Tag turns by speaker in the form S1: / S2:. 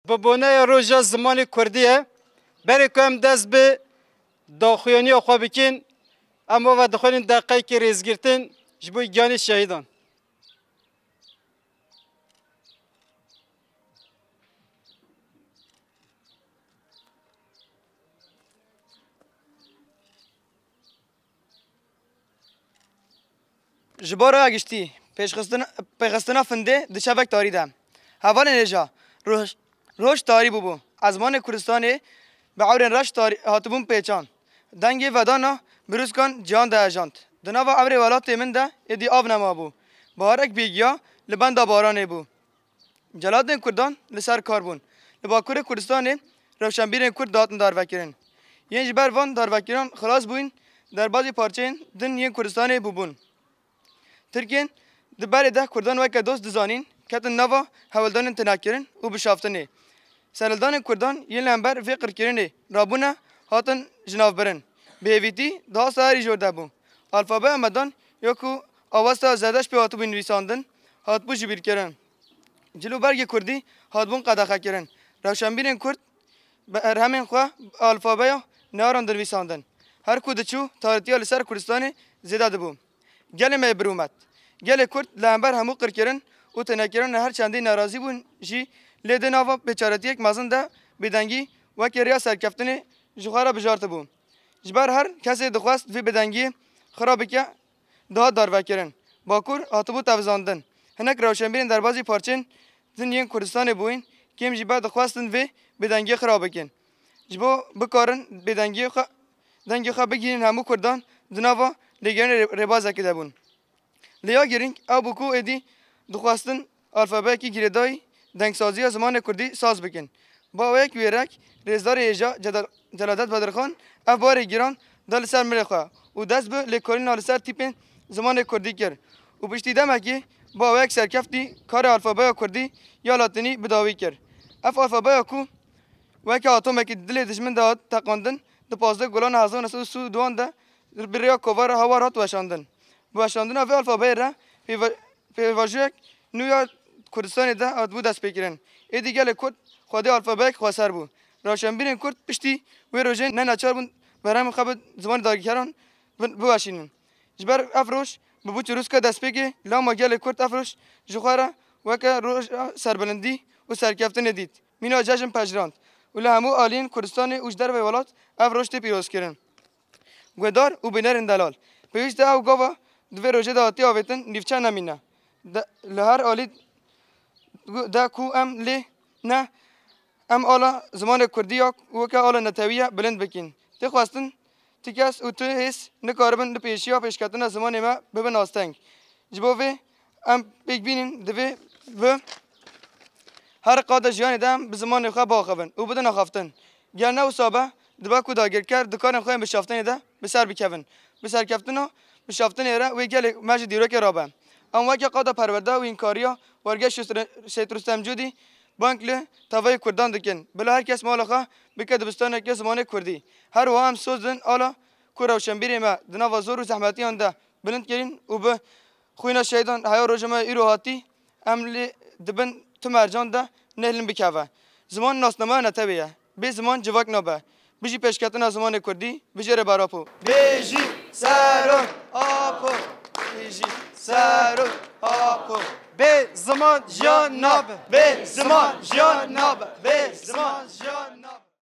S1: ببونه روژا زمان کردیه برای که هم دست به داخویانی خواه بکن اما و دخولین دقیقی که ریز گرتن جبوی گیانی شهیدان
S2: جبارو اگشتی پیخستنا فنده دشبک تاری دم هوان نجا روش تاری بو از مان کردستانی به عور رش تاری هاتبون پیچان دنگی ودانا بروز کن جان ده اجانت دناوا عور ولات من ده ادی آب نما بو بارک بیگیا لبند بارانه بو جلادن کردان لسر کاربون لباکور کردستانی روشنبیرن کرد داتن دار وکرن ینج بر وان دار وکران خلاص بوین در بازی پارچین دن ین کردستانی بوبون Türkiye'nin diberi de Kurdan ve dost dizanin ketin nava havaldanın tenakirin u bişaftını. Seneldanın Kurdan yenilenber ve kırkirini Rabuna hatın jinavberin. Beviti daha sahari jorda bu. Alfabe amadan yoku avasta zadaş pe hatı bin visandın hat bu jibir kirin. Cilu berge Kurdi hat bun qadaqa kirin. Ravşanbirin Kurd erhemin xwa alfabeya narandır visandın. Her kudiçu tarihtiya lisar Kurdistan'ı zeda bu. Gelme berumet. Gele Kurt lamber hamu kırkırın o tenekirin her çandi narazı bun ji leden ava beçaretiyek mazın da bedengi ve keriya serkeftini juhara bejartı bu. Jbar her kese dixwast ve bedengi xarabike daha dar vekirin. Bakur atıbu tavzandın. Henek ravşenbirin derbazı parçın dünyen Kurdistan'ı buin kim jiba dixwastin ve bedengi xarabekin. Jibo bıkarın bedengi dengi xabiginin hamu Kurdan dınava لگرن رباز اکیده بون. لیا گرینگ آبوکو ادی دخواستن الفابه کی گردای دنگسازی زمان کردی ساز بکن. با ویک ویرک رزدار ایجا جلادت بدرخان اف بار گیران دل سر مرخوا و دست به لکارین آل سر تیپن زمان کردی کرد. و پشتی دمکی با ویک سرکفتی کار الفابه کردی یا لاتینی بداوی کرد. اف الفابه کو ویک اتم کی دل دشمن داد تقاندن دپازده گلان هزار نسل سو دوان ده بریا کوار هوارات وشاندن. وشاندن اوی الفابه را به واژه نویا کردستان ده ادبو دست بگیرن. ایدی گله کرد خواده الفابه خواستر بود. روشنبیرن کرد پشتی و روزن نه نچار بود برام خب زمان داغیران بواشینن. جبر افروش به بوچ روز که دست بگی لام گله کرد افروش جوخارا و که روز سربلندی و سرکفتن دید. مینا جشن پجراند. ولی همو آلین کردستان اوجدار و ولات افروش تی پیروز کردن. گودار و بینرن دلال. پیوسته او گاوا دوی روزه داتی آویتن نیفچه نمینه. لهر آلی دا کو ام لی نه ام آلا زمان کردی و که آلا نتویه بلند بکن. تخواستن تکیس و تو هیس نکاربن پیشی و پیشکتن زمان ما ببن آستنگ. جبوه ام پیک بینن دوی و هر قاده جیانی دام به زمان خواه باخوون و بدن آخافتن. گرنه و صابه دبا کو داگر کرد دکارم خواهیم به شافتن ده بسر بکوین بسر کفتنو به شافتن ایره و گل مجد دیرو که رابم اما وقتی قادا پرورده و این کاریا ورگش شیطرستم جودی بانک له توای کردان دکن بلا هر کس مال خواه بکد بستان که زمان کردی هر وام سوزن آلا کورا و شنبیری ما دنا و زور و زحمتی آن ده بلند کردین و به خوینا شیطان حیا روزمه ایرو هاتی عمل دبن تو مرجان ده نهلن بکوه زمان ناسنما نتبیه به زمان جواک نبه بیشی پیشکتن زمان کردی بیشی رباراپو بیشی سرون آپو بیشی سرون آپو
S1: به زمان جان ناب
S2: به زمان جان ناب